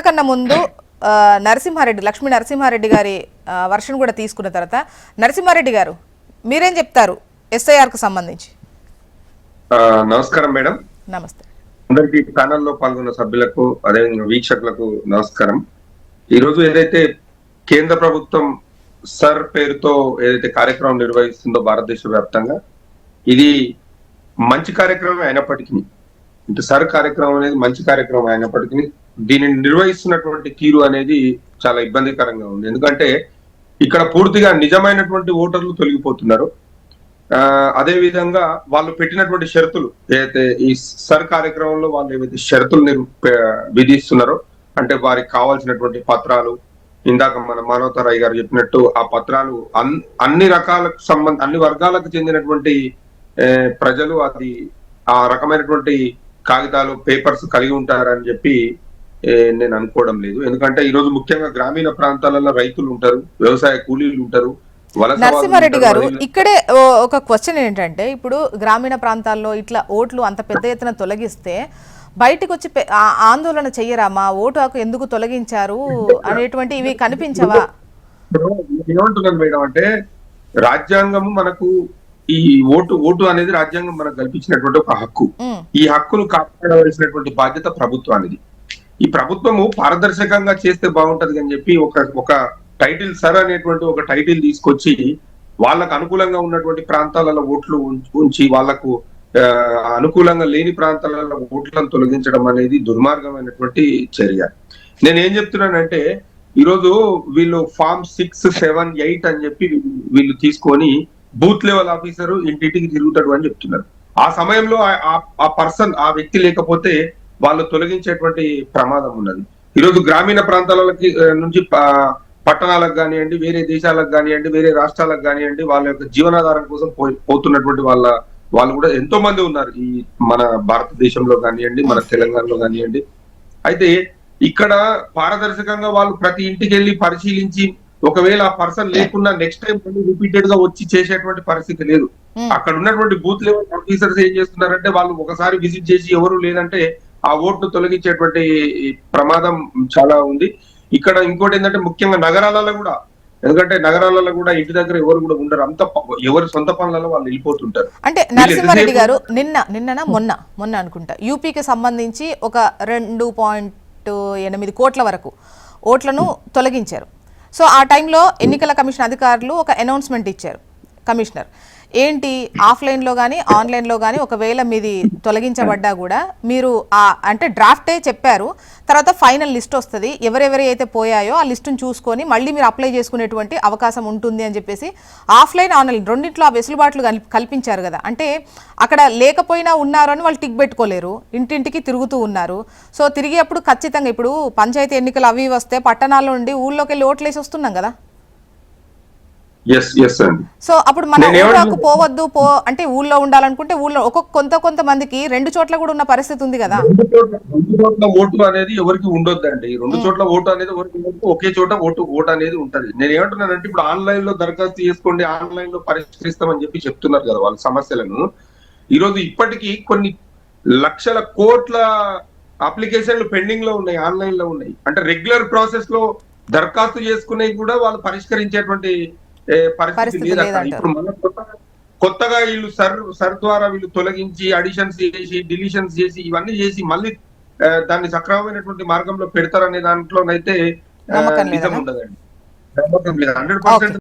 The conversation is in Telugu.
కన్నా ముందు నరసింహారెడ్డి లక్ష్మీ నరసింహారెడ్డి గారి వర్షన్ కూడా తీసుకున్న తర్వాత నరసింహారెడ్డి గారు మీరేం చెప్తారు ఎస్ఐఆర్ కు సంబంధించి? నమస్కారం మేడం. నమస్తే. అందరికీ ప్యానెల్లో పాల్గొన్న సభ్యులకు అదేవిధంగా వీక్షకులకు నమస్కారం. ఈ రోజు ఏదైతే కేంద్ర ప్రభుత్వం సర్ పేరుతో ఏదైతే కార్యక్రమం నిర్వహిస్తుందో భారతదేశ వ్యాప్తంగా, ఇది మంచి కార్యక్రమం అయినప్పటికీ, అంటే సర్ కార్యక్రమం అనేది మంచి కార్యక్రమం అయినప్పటికీ దీనిని నిర్వహిస్తున్నటువంటి తీరు అనేది చాలా ఇబ్బందికరంగా ఉంది. ఎందుకంటే ఇక్కడ పూర్తిగా నిజమైనటువంటి ఓటర్లు తొలగిపోతున్నారు. అదే విధంగా వాళ్ళు పెట్టినటువంటి షరతులు ఏదైతే ఈ సర్ కార్యక్రమంలో వాళ్ళు ఏవైతే షరతులు విధిస్తున్నారో, అంటే వారికి కావాల్సినటువంటి పత్రాలు, ఇందాక మన మానవతారాయ్ గారు చెప్పినట్టు ఆ పత్రాలు అన్ని రకాలకు అన్ని వర్గాలకు చెందినటువంటి ప్రజలు అది ఆ రకమైనటువంటి కాగితాలు పేపర్స్ కలిగి ఉంటారని చెప్పి నేను అనుకోవడం లేదు. ఎందుకంటే ఈ రోజు ముఖ్యంగా గ్రామీణ ప్రాంతాలలో రైతులు ఉంటారు, వ్యవసాయ కూలీలు ఉంటారు. నరసింహారెడ్డి గారు, ఇక్కడే ఒక క్వశ్చన్ ఏంటంటే, ఇప్పుడు గ్రామీణ ప్రాంతాల్లో ఇట్లా ఓట్లు అంత పెద్ద ఎత్తున తొలగిస్తే బయటకు వచ్చి ఆందోళన చెయ్యరా? మా ఓటు హక్కు ఎందుకు తొలగించారు అనేటువంటి ఇవి కనిపించవా? ఏమంటున్నాను మేడం అంటే, రాజ్యాంగము మనకు ఈ ఓటు అనేది రాజ్యాంగం మనకు కల్పించినటువంటి ఒక హక్కు. ఈ హక్కును కాపాడవలసినటువంటి బాధ్యత ప్రభుత్వానికి. ఈ ప్రభుత్వము పారదర్శకంగా చేస్తే బాగుంటది అని చెప్పి ఒక టైటిల్ సర్ అనేటువంటి ఒక టైటిల్ తీసుకొచ్చి వాళ్ళకు అనుకూలంగా ఉన్నటువంటి ప్రాంతాలలో ఓట్లు ఉంచి వాళ్ళకు అనుకూలంగా లేని ప్రాంతాలలో ఓట్లను తొలగించడం అనేది దుర్మార్గమైనటువంటి చర్య. నేను ఏం చెప్తున్నానంటే, ఈరోజు వీళ్ళు ఫామ్ 6, 7, 8 అని చెప్పి వీళ్ళు తీసుకొని బూత్ లెవెల్ ఆఫీసర్ ఇంటింటికి తిరుగుతాడు అని చెప్తున్నారు. ఆ సమయంలో ఆ వ్యక్తి లేకపోతే వాళ్ళు తొలగించేటువంటి ప్రమాదం ఉన్నది. ఈరోజు గ్రామీణ ప్రాంతాలకి నుంచి పట్టణాలకు కానివ్వండి, వేరే దేశాలకు కానివ్వండి, వేరే రాష్ట్రాలకు కానివ్వండి, వాళ్ళ యొక్క జీవనాధారం కోసం పోతున్నటువంటి వాళ్ళు కూడా ఎంతో మంది ఉన్నారు ఈ మన భారతదేశంలో కానివ్వండి, మన తెలంగాణలో కానివ్వండి. అయితే ఇక్కడ పారదర్శకంగా వాళ్ళు ప్రతి ఇంటికి వెళ్ళి పరిశీలించి, ఒకవేళ ఆ పర్సన్ లేకుండా నెక్స్ట్ టైం రిపీటెడ్ గా వచ్చి చేసేటువంటి పరిస్థితి లేదు. అక్కడ ఉన్నటువంటి బూత్ లెవెల్ ఆఫీసర్స్ ఏం చేస్తున్నారంటే, వాళ్ళు ఒకసారి విజిట్ చేసి ఎవరు లేదంటే ఆ ఓట్ను తొలగించేటువంటి ప్రమాదం చాలా ఉంది. ఇక్కడ ఇంకోటి ఏంటంటే, ముఖ్యంగా నగరాలలో కూడా, ఎందుకంటే నగరాలలో కూడా ఇంటి దగ్గర ఎవరు కూడా ఉండరు, అంత ఎవరి సొంత పనులలో వాళ్ళు వెళ్ళిపోతుంటారు. అంటే నరసింహారెడ్డి గారు మొన్న అనుకుంటా యూపీకి సంబంధించి ఒక 2.8 కోట్ల వరకు ఓట్లను తొలగించారు. సో ఆ టైంలో ఎన్నికల కమిషన్ అధికారులు ఒక అనౌన్స్మెంట్ ఇచ్చారు. కమిషనర్ ఏంటి, ఆఫ్లైన్లో కానీ ఆన్లైన్లో కానీ ఒకవేళ మీది తొలగించబడ్డా కూడా మీరు అంటే డ్రాఫ్టే చెప్పారు, తర్వాత ఫైనల్ లిస్ట్ వస్తుంది, ఎవరెవరి అయితే పోయాయో ఆ లిస్టును చూసుకొని మళ్ళీ మీరు అప్లై చేసుకునేటువంటి అవకాశం ఉంటుంది అని చెప్పేసి ఆఫ్లైన్ ఆన్లైన్ రెండింటిలో ఆ వెసులుబాట్లు కల్పించారు కదా. అంటే అక్కడ లేకపోయినా ఉన్నారు అని వాళ్ళు టిక్ పెట్టుకోలేరు, ఇంటింటికి తిరుగుతూ ఉన్నారు. సో తిరిగేప్పుడు ఖచ్చితంగా ఇప్పుడు పంచాయతీ ఎన్నికలు అవి వస్తే పట్టణాల్లో నుండి ఊళ్ళోకి వెళ్ళి ఓట్లేసి వస్తున్నాం కదా. సో అప్పుడు మన ఊళ్ళోకి పోవద్దు అంటే ఊళ్ళో ఉండాలనుకుంటే ఊళ్ళో కొంతమందికి 2 చోట్ల కూడా ఉన్న పరిస్థితి ఉంది కదా. 2 చోట్ల ఓటు అనేది ఎవరికి ఉండొద్దండి. 2 చోట్ల ఓటు అనేది ఒకే చోట ఓటు అనేది ఉంటది. నేను ఏమంటున్నానంటే, ఇప్పుడు ఆన్లైన్ లో దరఖాస్తు చేసుకోండి, ఆన్లైన్ లో పరిష్కరిస్తామని చెప్పి చెప్తున్నారు కదా వాళ్ళ సమస్యలను. ఈ రోజు ఇప్పటికీ కొన్ని లక్షల కోట్ల అప్లికేషన్లు పెండింగ్ లో ఉన్నాయి, ఆన్లైన్ లో ఉన్నాయి. అంటే రెగ్యులర్ ప్రాసెస్ లో దరఖాస్తు చేసుకునేవి కూడా వాళ్ళు పరిష్కరించేటువంటి పరిస్థితి లేదు. ఇప్పుడు మళ్ళీ కొత్తగా వీళ్ళు సర్ ద్వారా వీళ్ళు తొలగించి అడిషన్స్ చేసి డిలీషన్స్ చేసి ఇవన్నీ చేసి మళ్ళీ దాన్ని సక్రమమైనటువంటి మార్గంలో పెడతారనే దాంట్లోనైతే నిజం ఉండదండి. 100%